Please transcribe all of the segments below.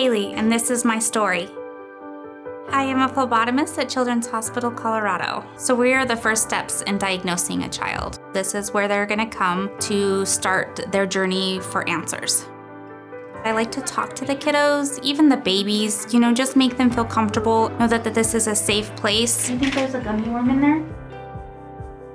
Haley, and this is my story. I am a phlebotomist at Children's Hospital Colorado. So we are the first steps in diagnosing a child. This is where they're gonna come to start their journey for answers. I like to talk to the kiddos, even the babies, just make them feel comfortable, know that this is a safe place. Do you think there's a gummy worm in there?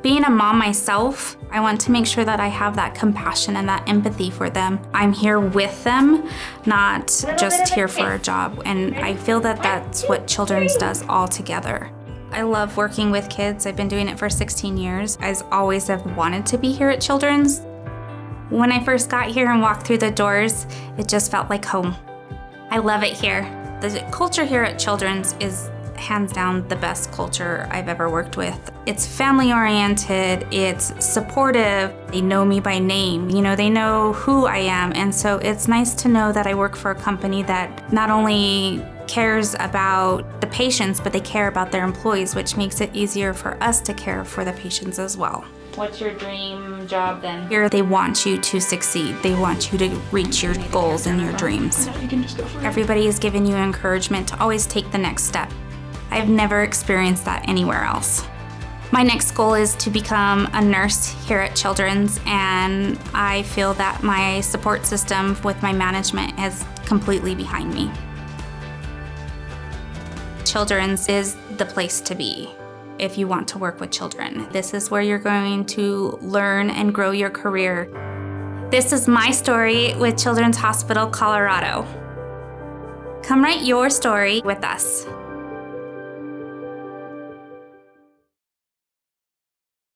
Being a mom myself, I want to make sure that I have that compassion and that empathy for them. I'm here with them, not just here for a job. And I feel that that's what Children's does all together. I love working with kids. I've been doing it for 16 years. I always have wanted to be here at Children's. When I first got here and walked through the doors, it just felt like home. I love it here. The culture here at Children's is hands down the best culture I've ever worked with. It's family oriented, it's supportive, they know me by name, they know who I am, and so it's nice to know that I work for a company that not only cares about the patients, but they care about their employees, which makes it easier for us to care for the patients as well. What's your dream job then? Here they want you to succeed. They want you to reach your goals and your dreams. Everybody is giving you encouragement to always take the next step. I've never experienced that anywhere else. My next goal is to become a nurse here at Children's, and I feel that my support system with my management is completely behind me. Children's is the place to be if you want to work with children. This is where you're going to learn and grow your career. This is my story with Children's Hospital Colorado. Come write your story with us.